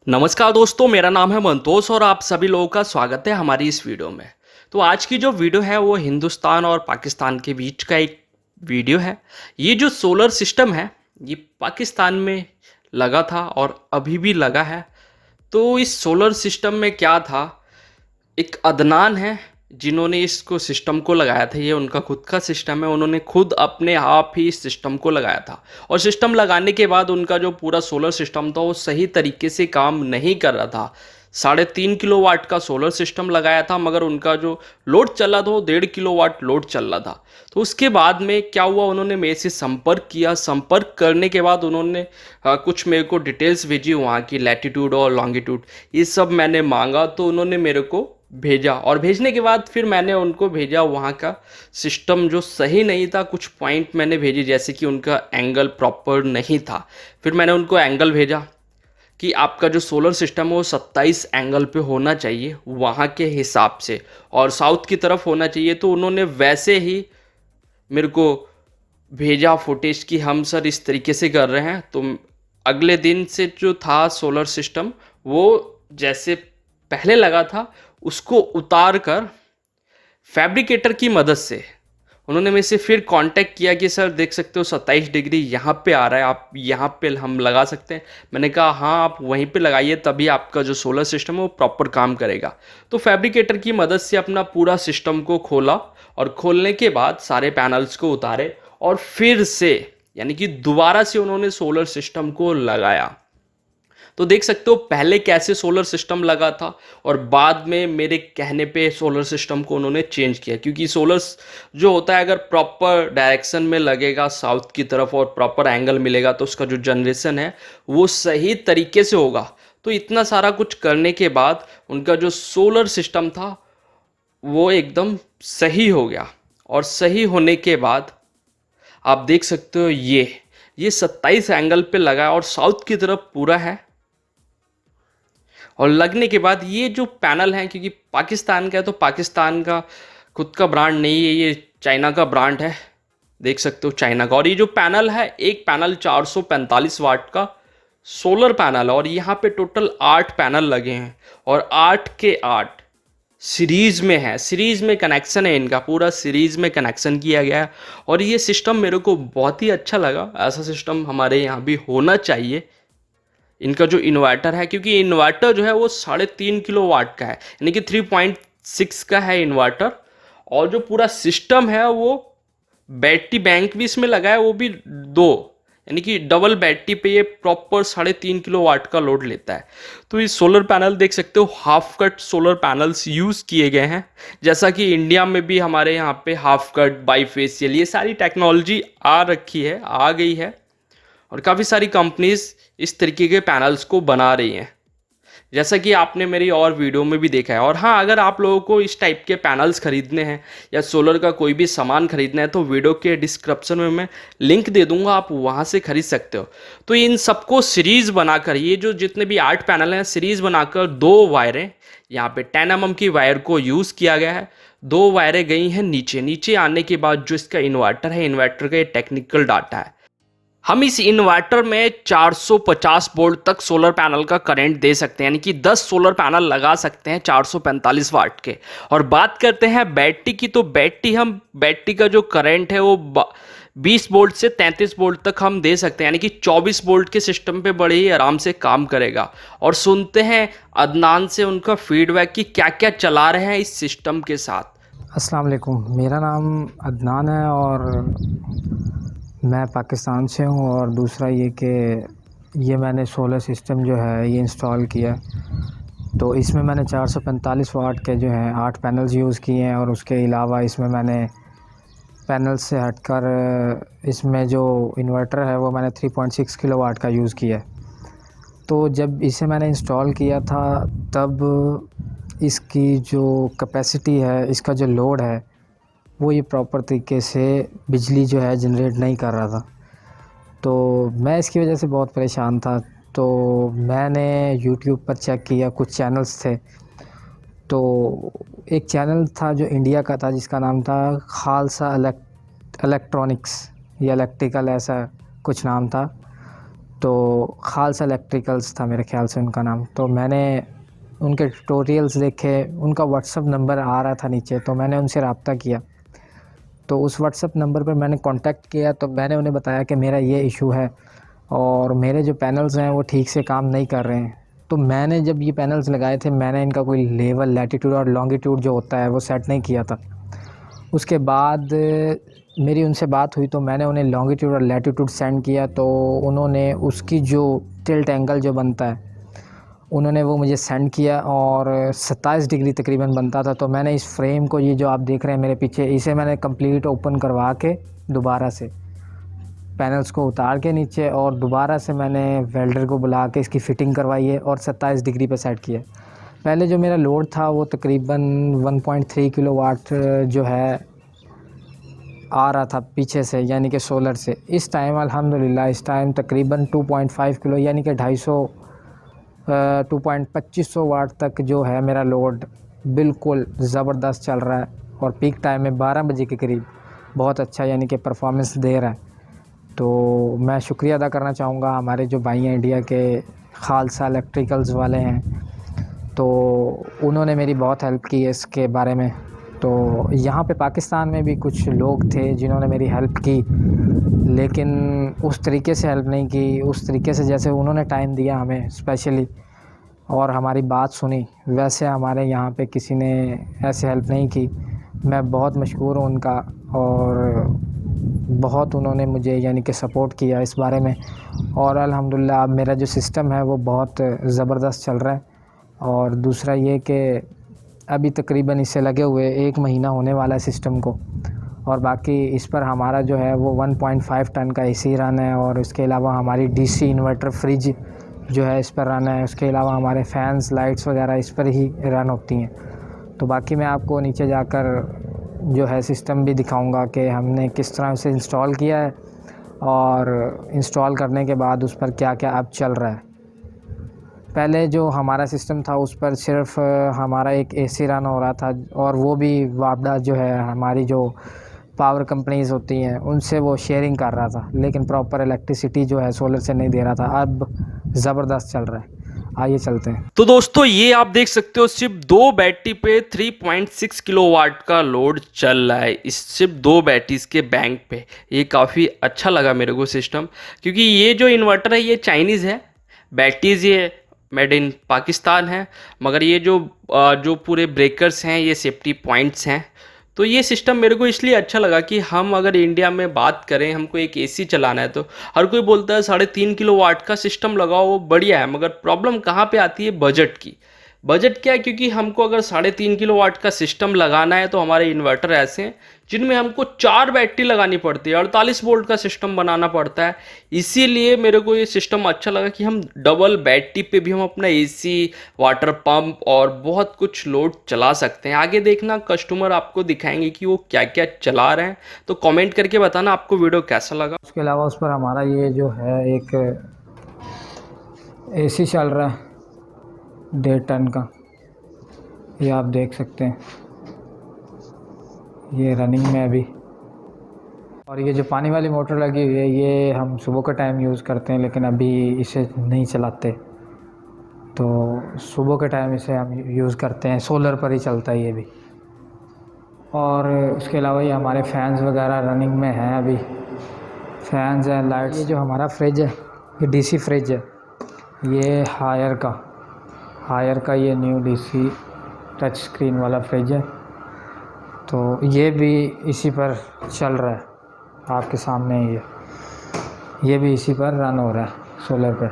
नमस्कार दोस्तों, मेरा नाम है मंतोष और आप सभी लोगों का स्वागत है हमारी इस वीडियो में। तो आज की जो वीडियो है वो हिंदुस्तान और पाकिस्तान के बीच का एक वीडियो है। ये जो सोलर सिस्टम है ये पाकिस्तान में लगा था और अभी भी लगा है। तो इस सोलर सिस्टम में क्या था, एक अदनान है जिन्होंने इसको सिस्टम को लगाया था। ये उनका खुद का सिस्टम है, उन्होंने खुद अपने आप ही इस सिस्टम को लगाया था। और सिस्टम लगाने के बाद उनका जो पूरा सोलर सिस्टम था वो सही तरीके से काम नहीं कर रहा था। 3.5 किलोवाट का सोलर सिस्टम लगाया था, मगर उनका जो लोड चल रहा था वो 1.5 किलोवाट लोड चल रहा था। तो उसके बाद में क्या हुआ, उन्होंने मेरे से संपर्क किया। संपर्क करने के बाद उन्होंने कुछ मेरे को डिटेल्स भेजी, वहाँ की लैटिट्यूड और लॉन्गिट्यूड ये सब मैंने मांगा। तो उन्होंने मेरे को भेजा और भेजने के बाद फिर मैंने उनको भेजा वहाँ का सिस्टम जो सही नहीं था। कुछ पॉइंट मैंने भेजे, जैसे कि उनका एंगल प्रॉपर नहीं था। फिर मैंने उनको एंगल भेजा कि आपका जो सोलर सिस्टम है वो 27 एंगल पे होना चाहिए वहाँ के हिसाब से, और साउथ की तरफ होना चाहिए। तो उन्होंने वैसे ही मेरे को भेजा फुटेज कि हम सर इस तरीके से कर रहे हैं। तो अगले दिन से जो था सोलर सिस्टम वो जैसे पहले लगा था उसको उतार कर फैब्रिकेटर की मदद से उन्होंने मेरे से फिर कांटेक्ट किया कि सर देख सकते हो 27 डिग्री यहाँ पे आ रहा है, आप यहाँ पे हम लगा सकते हैं। मैंने कहा हाँ, आप वहीं पे लगाइए, तभी आपका जो सोलर सिस्टम है वो प्रॉपर काम करेगा। तो फैब्रिकेटर की मदद से अपना पूरा सिस्टम को खोला और खोलने के बाद सारे पैनल्स को उतारे और फिर से यानी कि दोबारा से उन्होंने सोलर सिस्टम को लगाया। तो देख सकते हो पहले कैसे सोलर सिस्टम लगा था और बाद में मेरे कहने पे सोलर सिस्टम को उन्होंने चेंज किया। क्योंकि सोलर जो होता है अगर प्रॉपर डायरेक्शन में लगेगा साउथ की तरफ और प्रॉपर एंगल मिलेगा तो उसका जो जनरेशन है वो सही तरीके से होगा। तो इतना सारा कुछ करने के बाद उनका जो सोलर सिस्टम था वो एकदम सही हो गया। और सही होने के बाद आप देख सकते हो ये 27 एंगल पे लगा है और साउथ की तरफ पूरा है। और लगने के बाद ये जो पैनल है, क्योंकि पाकिस्तान का है तो पाकिस्तान का खुद का ब्रांड नहीं है, ये चाइना का ब्रांड है। देख सकते हो चाइना का। और ये जो पैनल है, एक पैनल 445 वाट का सोलर पैनल है और यहाँ पे टोटल 8 पैनल लगे हैं और 8 के 8 सीरीज में है। सीरीज में कनेक्शन है, इनका पूरा सीरीज में कनेक्शन किया गया है। और ये सिस्टम मेरे को बहुत ही अच्छा लगा। ऐसा सिस्टम हमारे यहाँ भी होना चाहिए। इनका जो इन्वर्टर है, क्योंकि इन्वर्टर जो है वो 3.5 किलोवाट का है, यानी कि 3.6 का है इन्वर्टर। और जो पूरा सिस्टम है वो बैटरी बैंक भी इसमें लगा है, वो भी 2, यानी कि डबल बैटरी पे ये प्रॉपर 3.5 किलोवाट का लोड लेता है। तो ये सोलर पैनल देख सकते हो half cut solar panels use किए गए हैं। जैसा कि इंडिया में भी हमारे यहाँ पे हाफ कट बाईफेशियल ये सारी टेक्नोलॉजी आ रखी है, आ गई है। और काफ़ी सारी कंपनीज इस तरीके के पैनल्स को बना रही हैं, जैसा कि आपने मेरी और वीडियो में भी देखा है। और हाँ, अगर आप लोगों को इस टाइप के पैनल्स खरीदने हैं या सोलर का कोई भी सामान खरीदना है तो वीडियो के डिस्क्रिप्शन में मैं लिंक दे दूंगा, आप वहाँ से खरीद सकते हो। तो इन सबको सीरीज़ बनाकर, ये जो जितने भी 8 पैनल हैं सीरीज़ बनाकर 2 वायरें, यहाँ पे 10 mm की वायर को यूज़ किया गया है। 2 वायरें गई हैं नीचे। नीचे आने के बाद जो इसका इन्वर्टर है, इन्वर्टर का ये टेक्निकल डाटा है। हम इस इन्वर्टर में 450 वोल्ट तक सोलर पैनल का करंट दे सकते हैं, यानी कि 10 सोलर पैनल लगा सकते हैं 445 वाट के। और बात करते हैं बैटरी की, तो बैटरी का जो करंट है वो 20 वोल्ट से 33 वोल्ट तक हम दे सकते हैं, यानी कि 24 वोल्ट के सिस्टम पे बड़े ही आराम से काम करेगा। और सुनते हैं अदनान से उनका फीडबैक कि क्या क्या चला रहे हैं इस सिस्टम के साथ। अस्सलाम वालेकुम, मेरा नाम अदनान है और मैं पाकिस्तान से हूँ। और दूसरा ये कि ये मैंने सोलर सिस्टम जो है ये इंस्टॉल किया। तो इसमें मैंने 445 वाट के जो हैं 8 पैनल्स यूज़ किए हैं और उसके अलावा इसमें मैंने पैनल से हटकर इसमें जो इन्वर्टर है वो मैंने 3.6 किलोवाट का यूज़ किया है। तो जब इसे मैंने इंस्टॉल किया था तब इसकी जो कैपेसिटी है, इसका जो लोड है वो ये प्रॉपर तरीके से बिजली जो है जनरेट नहीं कर रहा था। तो मैं इसकी वजह से बहुत परेशान था। तो मैंने यूट्यूब पर चेक किया, कुछ चैनल्स थे। तो एक चैनल था जो इंडिया का था जिसका नाम था खालसा इलेक्ट्रॉनिक्स या इलेक्ट्रिकल, ऐसा कुछ नाम था। तो खालसा इलेक्ट्रिकल्स था मेरे ख्याल से उनका नाम। तो मैंने उनके ट्यूटोरियल्स देखे, उनका व्हाट्सअप नंबर आ रहा था नीचे, तो मैंने उनसे रब्ता किया। तो उस व्हाट्सअप नंबर पर मैंने कांटेक्ट किया, तो मैंने उन्हें बताया कि मेरा ये इशू है और मेरे जो पैनल्स हैं वो ठीक से काम नहीं कर रहे हैं। तो मैंने जब ये पैनल्स लगाए थे, मैंने इनका कोई लेवल, लैटीट्यूड और लॉन्गिट्यूड जो होता है वो सेट नहीं किया था। उसके बाद मेरी उनसे बात हुई, तो मैंने उन्हें लॉन्गिट्यूड और लैटीट्यूड सेंड किया, तो उन्होंने उसकी जो टिल्ट एंगल जो बनता है उन्होंने वो मुझे सेंड किया और 27 डिग्री तकरीबन बनता था। तो मैंने इस फ्रेम को, ये जो आप देख रहे हैं मेरे पीछे, इसे मैंने कंप्लीट ओपन करवा के दोबारा से पैनल्स को उतार के नीचे, और दोबारा से मैंने वेल्डर को बुला के इसकी फ़िटिंग करवाई है और 27 डिग्री पे सेट किया। पहले जो मेरा लोड था वो तकरीबन 1.3 किलोवाट जो है आ रहा था पीछे से, यानी कि सोलर से। इस टाइम अल्हम्दुलिल्लाह इस टाइम तकरीबन 2.5 किलो यानी कि 2.25 वाट तक जो है मेरा लोड बिल्कुल ज़बरदस्त चल रहा है, और पीक टाइम में 12 बजे के करीब बहुत अच्छा यानी कि परफॉर्मेंस दे रहा है। तो मैं शुक्रिया अदा करना चाहूँगा हमारे जो भाई हैं इंडिया के, खालसा इलेक्ट्रिकल्स वाले हैं, तो उन्होंने मेरी बहुत हेल्प की है इसके बारे में। तो यहाँ पे पाकिस्तान में भी कुछ लोग थे जिन्होंने मेरी हेल्प की, लेकिन उस तरीके से हेल्प नहीं की, उस तरीके से जैसे उन्होंने टाइम दिया हमें स्पेशली और हमारी बात सुनी, वैसे हमारे यहाँ पे किसी ने ऐसे हेल्प नहीं की। मैं बहुत मशकूर हूँ उनका, और बहुत उन्होंने मुझे यानी कि सपोर्ट किया इस बारे में। और अल्हम्दुलिल्लाह अब मेरा जो सिस्टम है वो बहुत ज़बरदस्त चल रहा है। और दूसरा ये कि अभी तकरीबन इससे लगे हुए 1 महीना होने वाला है सिस्टम को, और बाकी इस पर हमारा जो है वो 1.5 टन का एसी रन है, और इसके अलावा हमारी डीसी इन्वर्टर फ्रिज जो है इस पर रन है। उसके अलावा हमारे फ़ैन्स, लाइट्स वगैरह इस पर ही रन होती हैं। तो बाकी मैं आपको नीचे जाकर जो है सिस्टम भी दिखाऊंगा कि हमने किस तरह से इंस्टॉल किया है, और इंस्टॉल करने के बाद उस पर क्या क्या अब चल रहा है। पहले जो हमारा सिस्टम था उस पर सिर्फ हमारा एक एसी रन हो रहा था, और वो भी वापडा जो है हमारी जो पावर कंपनीज़ होती हैं उनसे वो शेयरिंग कर रहा था, लेकिन प्रॉपर इलेक्ट्रिसिटी जो है सोलर से नहीं दे रहा था। अब ज़बरदस्त चल रहा है। आइए चलते हैं। तो दोस्तों ये आप देख सकते हो सिर्फ 2 बैटरी पे 3.6 किलोवाट का लोड चल रहा है, इस सिर्फ 2 बैटरीज के बैंक पे। ये काफ़ी अच्छा लगा मेरे को सिस्टम, क्योंकि ये जो इन्वर्टर है ये चाइनीज़ है, बैटरीज ये मेड इन पाकिस्तान है, मगर ये जो पूरे ब्रेकर्स हैं ये सेफ्टी पॉइंट्स हैं। तो ये सिस्टम मेरे को इसलिए अच्छा लगा कि हम अगर इंडिया में बात करें, हमको एक एसी चलाना है, तो हर कोई बोलता है 3.5 किलोवाट का सिस्टम लगाओ, वो बढ़िया है। मगर प्रॉब्लम कहाँ पे आती है? बजट की। बजट क्या है? क्योंकि हमको अगर 3.5 किलोवाट का सिस्टम लगाना है तो हमारे इन्वर्टर ऐसे हैं जिनमें हमको 4 बैटरी लगानी पड़ती है, 48 वोल्ट का सिस्टम बनाना पड़ता है। इसीलिए मेरे को ये सिस्टम अच्छा लगा कि हम डबल बैटरी पे भी हम अपना एसी, वाटर पंप और बहुत कुछ लोड चला सकते हैं। आगे देखना कस्टमर आपको दिखाएंगे कि वो क्या क्या चला रहे हैं, तो कमेंट करके बताना आपको वीडियो कैसा लगा। उसके अलावा उस पर हमारा ये जो है एक एसी चल रहा है 1.5 टन का, ये आप देख सकते हैं, ये रनिंग में अभी। और ये जो पानी वाली मोटर लगी हुई है ये हम सुबह का टाइम यूज़ करते हैं, लेकिन अभी इसे नहीं चलाते, तो सुबह के टाइम इसे हम यूज़ करते हैं। सोलर पर ही चलता है ये भी। और उसके अलावा ये हमारे फ़ैन्स वगैरह रनिंग में हैं अभी, फ़ैन्स हैं, लाइट्स। ये जो हमारा फ्रिज है ये डीसी फ्रिज है, ये हायर का ये न्यू डीसी टच स्क्रीन वाला फ्रिज है। तो ये भी इसी पर चल रहा है, आपके सामने ये भी इसी पर रन हो रहा है सोलर पर।